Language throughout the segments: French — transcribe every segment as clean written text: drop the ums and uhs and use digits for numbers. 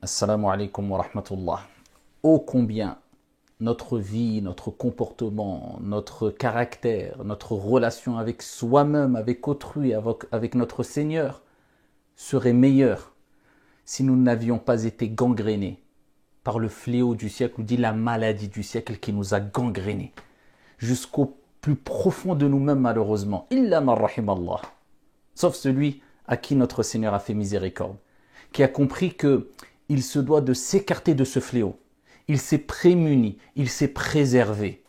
Assalamu alaikum wa rahmatullah. Ô combien notre vie, notre comportement, notre caractère, notre relation avec soi-même, avec autrui, avec notre Seigneur serait meilleur si nous n'avions pas été gangrénés par le fléau du siècle, ou dit la maladie du siècle qui nous a gangrénés jusqu'au plus profond de nous-mêmes malheureusement. Illa man rahimallah. Sauf celui à qui notre Seigneur a fait miséricorde, qui a compris que il se doit de s'écarter de ce fléau. Il s'est prémuni, il s'est préservé.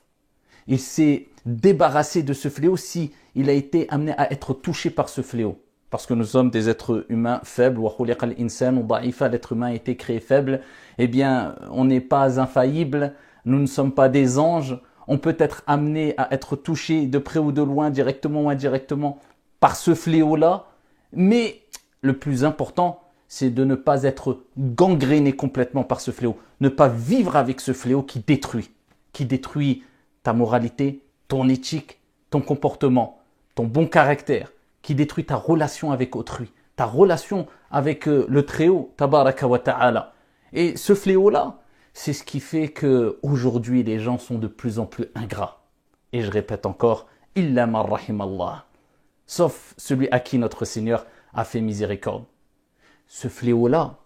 Il s'est débarrassé de ce fléau si il a été amené à être touché par ce fléau. Parce que nous sommes des êtres humains faibles, l'être humain a été créé faible, eh bien, on n'est pas infaillible, nous ne sommes pas des anges, on peut être amené à être touché de près ou de loin, directement ou indirectement, par ce fléau-là, mais le plus important, c'est de ne pas être gangréné complètement par ce fléau, ne pas vivre avec ce fléau qui détruit ta moralité, ton éthique, ton comportement, ton bon caractère, qui détruit ta relation avec autrui, ta relation avec le Très-Haut, tabaraka wa ta'ala. Et ce fléau-là, c'est ce qui fait qu'aujourd'hui les gens sont de plus en plus ingrats. Et je répète encore, illa man rahimallah, sauf celui à qui notre Seigneur a fait miséricorde. Ce fléau-là,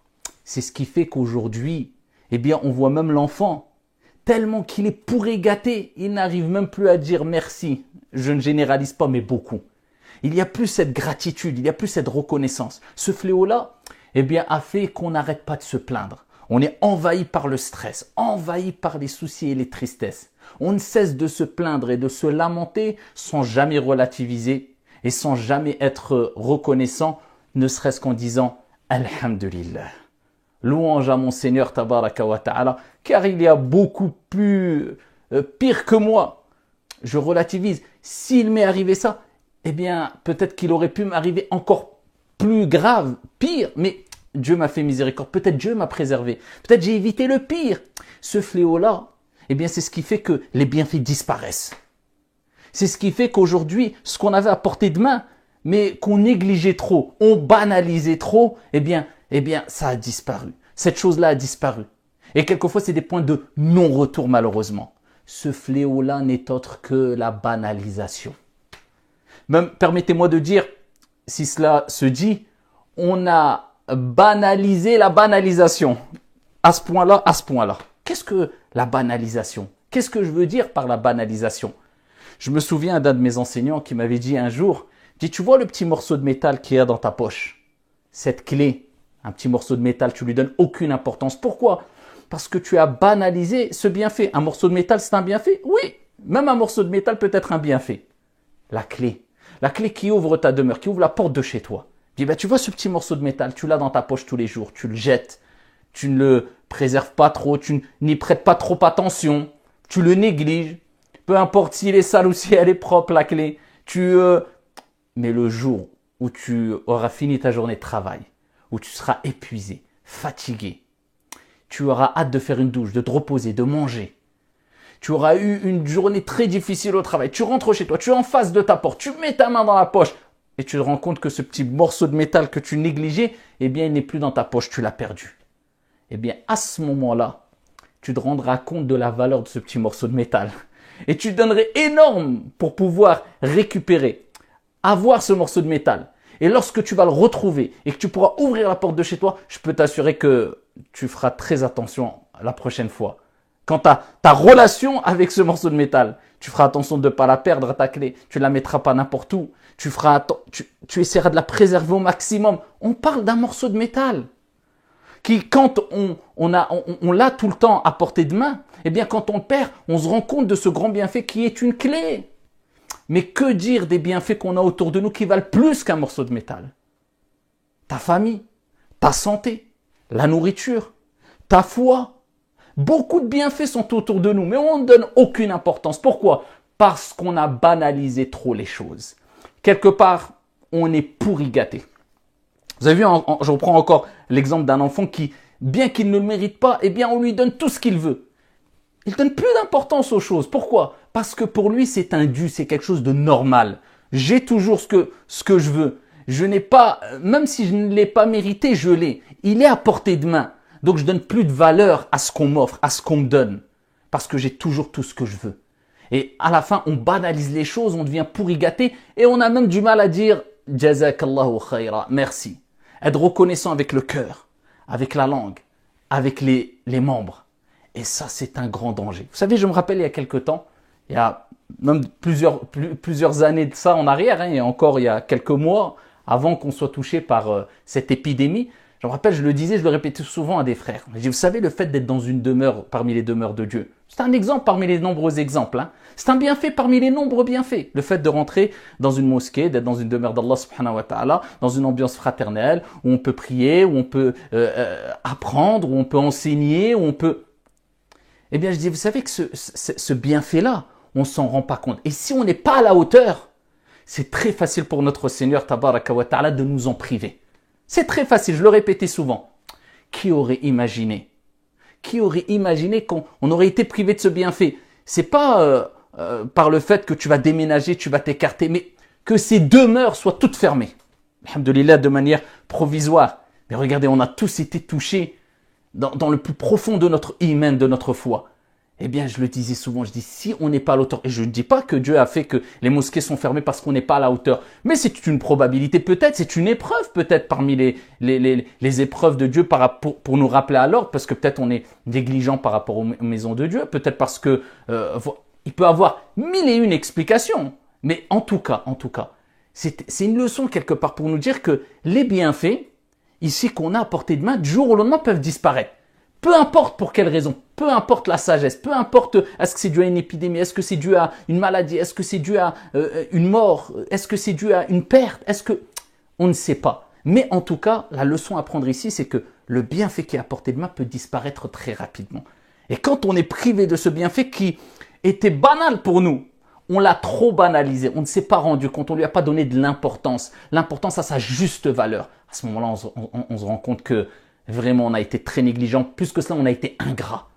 c'est ce qui fait qu'aujourd'hui, eh bien, on voit même l'enfant, tellement qu'il est pourri gâté, il n'arrive même plus à dire merci. Je ne généralise pas, mais beaucoup. Il n'y a plus cette gratitude, il n'y a plus cette reconnaissance. Ce fléau-là, eh bien, a fait qu'on n'arrête pas de se plaindre. On est envahi par le stress, envahi par les soucis et les tristesses. On ne cesse de se plaindre et de se lamenter sans jamais relativiser et sans jamais être reconnaissant, ne serait-ce qu'en disant Alhamdulillah. Louange à mon Seigneur tabaraka wa ta'ala, car il y a beaucoup plus pire que moi. Je relativise. S'il m'est arrivé ça, eh bien, peut-être qu'il aurait pu m'arriver encore plus grave, pire, mais Dieu m'a fait miséricorde. Peut-être Dieu m'a préservé. Peut-être j'ai évité le pire. Ce fléau-là, eh bien, c'est ce qui fait que les bienfaits disparaissent. C'est ce qui fait qu'aujourd'hui, ce qu'on avait à portée de main, mais qu'on négligeait trop, on banalisait trop, eh bien, ça a disparu. Cette chose-là a disparu. Et quelquefois, c'est des points de non-retour, malheureusement. Ce fléau-là n'est autre que la banalisation. Même, permettez-moi de dire, si cela se dit, on a banalisé la banalisation. À ce point-là, à ce point-là. Qu'est-ce que la banalisation? Qu'est-ce que je veux dire par la banalisation? Je me souviens d'un de mes enseignants qui m'avait dit un jour, tu vois le petit morceau de métal qu'il y a dans ta poche? Cette clé, un petit morceau de métal, tu lui donnes aucune importance. Pourquoi? Parce que tu as banalisé ce bienfait. Un morceau de métal, c'est un bienfait? Oui, même un morceau de métal peut être un bienfait. La clé qui ouvre ta demeure, qui ouvre la porte de chez toi. Dis, tu vois ce petit morceau de métal, tu l'as dans ta poche tous les jours, tu le jettes, tu ne le préserves pas trop, tu n'y prêtes pas trop attention, tu le négliges. Peu importe s'il est sale ou si elle est propre, la clé. Mais le jour où tu auras fini ta journée de travail, où tu seras épuisé, fatigué, tu auras hâte de faire une douche, de te reposer, de manger. Tu auras eu une journée très difficile au travail. Tu rentres chez toi, tu es en face de ta porte, tu mets ta main dans la poche et tu te rends compte que ce petit morceau de métal que tu négligeais, eh bien, il n'est plus dans ta poche, tu l'as perdu. Eh bien, à ce moment-là, tu te rendras compte de la valeur de ce petit morceau de métal. Et tu donnerais énorme pour pouvoir récupérer, avoir ce morceau de métal. Et lorsque tu vas le retrouver et que tu pourras ouvrir la porte de chez toi, je peux t'assurer que tu feras très attention la prochaine fois. Quant à ta relation avec ce morceau de métal, tu feras attention de ne pas la perdre, ta clé. Tu ne la mettras pas n'importe où. Tu essaieras de la préserver au maximum. On parle d'un morceau de métal qui, quand on l'a tout le temps à portée de main, eh bien, quand on le perd, on se rend compte de ce grand bienfait qui est une clé. Mais que dire des bienfaits qu'on a autour de nous qui valent plus qu'un morceau de métal? Ta famille, ta santé, la nourriture, ta foi. Beaucoup de bienfaits sont autour de nous, mais on ne donne aucune importance. Pourquoi? Parce qu'on a banalisé trop les choses. Quelque part, on est pourri gâté. Vous avez vu, je reprends encore l'exemple d'un enfant qui, bien qu'il ne le mérite pas, eh bien, on lui donne tout ce qu'il veut. Il donne plus d'importance aux choses. Pourquoi? Parce que pour lui, c'est un dû, c'est quelque chose de normal. J'ai toujours ce que je veux. Je n'ai pas, même si je ne l'ai pas mérité, je l'ai. Il est à portée de main. Donc je donne plus de valeur à ce qu'on m'offre, à ce qu'on me donne, parce que j'ai toujours tout ce que je veux. Et à la fin, on banalise les choses, on devient pourri gâté et on a même du mal à dire « Jazakallahu khayra », merci. Être reconnaissant avec le cœur, avec la langue, avec les membres. Et ça, c'est un grand danger. Vous savez, je me rappelle il y a quelque temps, il y a même plusieurs années de ça en arrière, et encore il y a quelques mois, avant qu'on soit touché par cette épidémie, je me rappelle, je le disais, je le répétais souvent à des frères. Je dis, vous savez, le fait d'être dans une demeure parmi les demeures de Dieu, c'est un exemple parmi les nombreux exemples. C'est un bienfait parmi les nombreux bienfaits. Le fait de rentrer dans une mosquée, d'être dans une demeure d'Allah subhanahu wa ta'ala, dans une ambiance fraternelle, où on peut prier, où on peut apprendre, où on peut enseigner, où on peut... Eh bien, je dis, vous savez que ce bienfait-là, on ne s'en rend pas compte. Et si on n'est pas à la hauteur, c'est très facile pour notre Seigneur tabaraka wa ta'ala de nous en priver. C'est très facile, je le répétais souvent. Qui aurait imaginé qu'on aurait été privé de ce bienfait? C'est pas par le fait que tu vas déménager, tu vas t'écarter, mais que ces demeures soient toutes fermées. Alhamdulillah, de manière provisoire. Mais regardez, on a tous été touchés dans le plus profond de notre iman, de notre foi. Eh bien, je le disais souvent, je dis, si on n'est pas à la hauteur, et je ne dis pas que Dieu a fait que les mosquées sont fermées parce qu'on n'est pas à la hauteur, mais c'est une probabilité peut-être, c'est une épreuve peut-être parmi les épreuves de Dieu pour nous rappeler à l'ordre, parce que peut-être on est négligent par rapport aux maisons de Dieu, peut-être parce que il peut avoir mille et une explications, mais en tout cas, c'est une leçon quelque part pour nous dire que les bienfaits, ici qu'on a à portée de main, du jour au lendemain peuvent disparaître. Peu importe pour quelle raison, peu importe la sagesse, peu importe est-ce que c'est dû à une épidémie, est-ce que c'est dû à une maladie, est-ce que c'est dû à une mort, est-ce que c'est dû à une perte, on ne sait pas. Mais en tout cas, la leçon à prendre ici, c'est que le bienfait qui est à portée de main peut disparaître très rapidement. Et quand on est privé de ce bienfait qui était banal pour nous, on l'a trop banalisé, on ne s'est pas rendu compte, on ne lui a pas donné de l'importance à sa juste valeur. À ce moment-là, on se rend compte que vraiment, on a été très négligent. Plus que cela, on a été ingrat.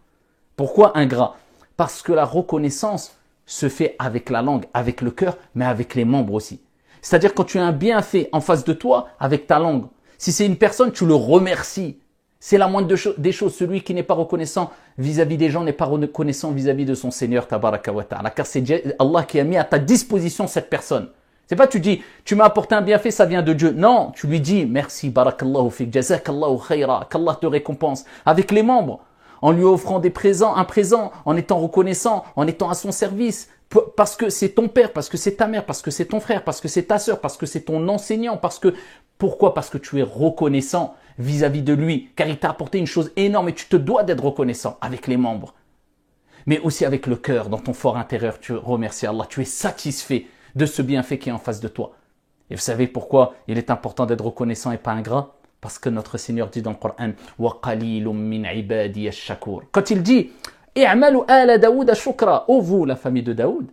Pourquoi ingrat? Parce que la reconnaissance se fait avec la langue, avec le cœur, mais avec les membres aussi. C'est-à-dire quand tu as un bienfait en face de toi, avec ta langue. Si c'est une personne, tu le remercies. C'est la moindre des choses. Celui qui n'est pas reconnaissant vis-à-vis des gens n'est pas reconnaissant vis-à-vis de son Seigneur, tabaraka wa ta'ala. Car c'est Allah qui a mis à ta disposition cette personne. C'est pas tu dis, tu m'as apporté un bienfait, ça vient de Dieu. Non, tu lui dis, merci, barakallahu fik, jazakallahu khayra, qu'Allah te récompense. Avec les membres, en lui offrant un présent, en étant reconnaissant, en étant à son service. Parce que c'est ton père, parce que c'est ta mère, parce que c'est ton frère, parce que c'est ta sœur, parce que c'est ton enseignant, pourquoi? Parce que tu es reconnaissant vis-à-vis de lui, car il t'a apporté une chose énorme et tu te dois d'être reconnaissant avec les membres. Mais aussi avec le cœur, dans ton fort intérieur, tu remercies Allah, tu es satisfait de ce bienfait qui est en face de toi. Et vous savez pourquoi il est important d'être reconnaissant et pas ingrat? Parce que notre Seigneur dit dans le Coran وَقَلِيلٌ مِّنْ عِبَادِيَ الشَّكُورِ. Quand il dit اعملوا آل داود شكرا, ô vous la famille de Daoud,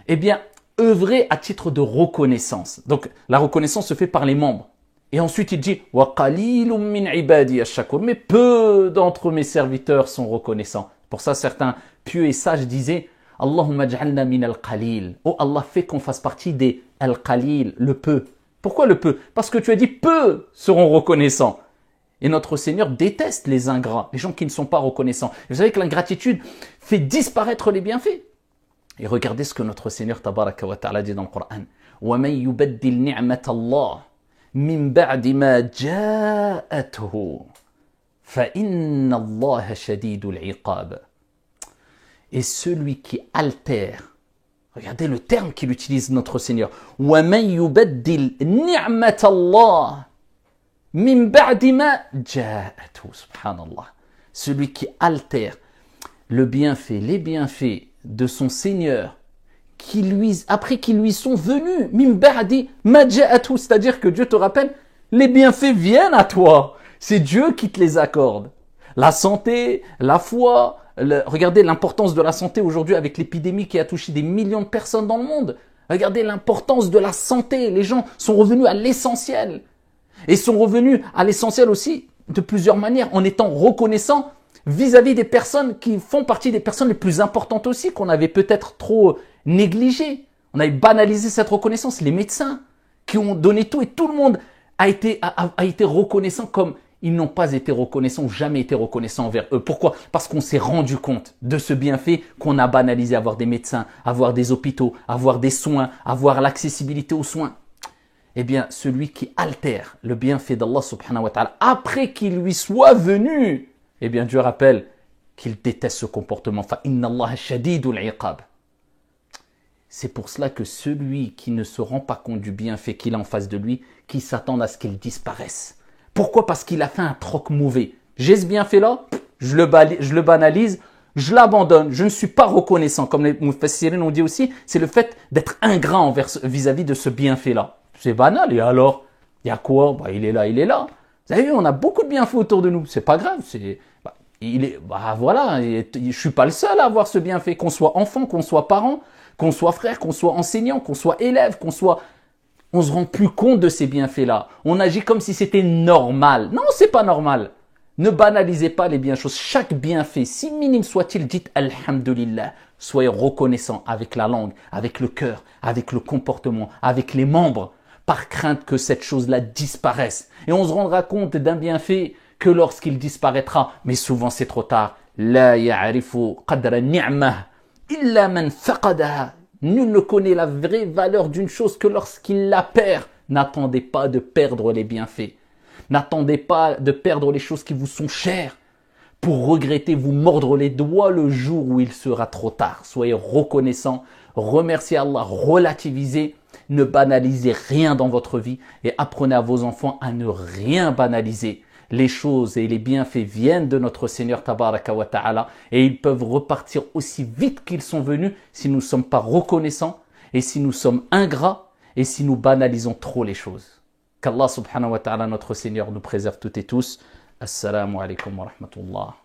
eh bien œuvrez à titre de reconnaissance. Donc la reconnaissance se fait par les membres. Et ensuite il dit وَقَلِيلٌ مِّنْ عِبَادِيَ الشَّكُورِ, mais peu d'entre mes serviteurs sont reconnaissants. Pour ça certains pieux et sages disaient Allahumma ja'alna min al-qalil. Oh Allah, fait qu'on fasse partie des al-qalil, le peu. Pourquoi le peu? Parce que tu as dit peu seront reconnaissants. Et notre Seigneur déteste les ingrats, les gens qui ne sont pas reconnaissants. Et vous savez que l'ingratitude fait disparaître les bienfaits. Et regardez ce que notre Seigneur tabaraka wa ta'ala dit dans le Coran. وَمَنْ يُبَدِّلْ نِعْمَةَ اللَّهِ مِنْ بَعْدِ مَا جَاءَتْهُ فَإِنَّ اللَّهَ شَدِيدُ الْعِقَابِ. Et celui qui altère, regardez le terme qu'il utilise notre Seigneur, وَمَنْ يُبَدِّلْ نِعْمَةَ اللَّهِ مِنْ بَعْدِ مَا جَاءَتْهُ. Subhanallah. Celui qui altère le bienfait, les bienfaits de son Seigneur, après qu'ils lui sont venus, مِنْ بَعْدِ مَا جَاءَتْهُ, c'est-à-dire que Dieu te rappelle, les bienfaits viennent à toi. C'est Dieu qui te les accorde. La santé, la foi. Regardez l'importance de la santé aujourd'hui avec l'épidémie qui a touché des millions de personnes dans le monde. Regardez l'importance de la santé. Les gens sont revenus à l'essentiel. Et sont revenus à l'essentiel aussi de plusieurs manières, en étant reconnaissants vis-à-vis des personnes qui font partie des personnes les plus importantes aussi, qu'on avait peut-être trop négligées. On avait banalisé cette reconnaissance. Les médecins qui ont donné tout et tout le monde a été reconnaissant comme ils n'ont pas été reconnaissants, jamais été reconnaissants envers eux. Pourquoi? Parce qu'on s'est rendu compte de ce bienfait qu'on a banalisé, avoir des médecins, avoir des hôpitaux, avoir des soins, avoir l'accessibilité aux soins. Eh bien, celui qui altère le bienfait d'Allah subhanahu wa ta'ala, après qu'il lui soit venu, eh bien, Dieu rappelle qu'il déteste ce comportement. Fa inna Allah shadidul iqab. C'est pour cela que celui qui ne se rend pas compte du bienfait qu'il a en face de lui, qui s'attend à ce qu'il disparaisse. Pourquoi? Parce qu'il a fait un troc mauvais. J'ai ce bienfait-là, je le banalise, je l'abandonne, je ne suis pas reconnaissant. Comme les Mufassirin ont dit aussi, c'est le fait d'être ingrat vis-à-vis de ce bienfait-là. C'est banal, et alors, il y a quoi? Bah, il est là, il est là. Vous avez vu, on a beaucoup de bienfaits autour de nous, c'est pas grave, voilà, je suis pas le seul à avoir ce bienfait, qu'on soit enfant, qu'on soit parent, qu'on soit frère, qu'on soit enseignant, qu'on soit élève, on se rend plus compte de ces bienfaits-là. On agit comme si c'était normal. Non, c'est pas normal. Ne banalisez pas les bien choses. Chaque bienfait, si minime soit-il, dites Alhamdulillah. Soyez reconnaissant avec la langue, avec le cœur, avec le comportement, avec les membres, par crainte que cette chose-là disparaisse. Et on se rendra compte d'un bienfait que lorsqu'il disparaîtra. Mais souvent c'est trop tard. La ya'rifu qadra ni'mah illa man faqadaha. Nul ne connaît la vraie valeur d'une chose que lorsqu'il la perd. N'attendez pas de perdre les bienfaits. N'attendez pas de perdre les choses qui vous sont chères pour regretter, vous mordre les doigts le jour où il sera trop tard. Soyez reconnaissants, remerciez Allah, relativisez, ne banalisez rien dans votre vie et apprenez à vos enfants à ne rien banaliser. Les choses et les bienfaits viennent de notre Seigneur Tabaraka wa Ta'ala et ils peuvent repartir aussi vite qu'ils sont venus si nous ne sommes pas reconnaissants et si nous sommes ingrats et si nous banalisons trop les choses. Qu'Allah subhanahu wa ta'ala, notre Seigneur, nous préserve toutes et tous. Assalamu alaikum wa rahmatullah.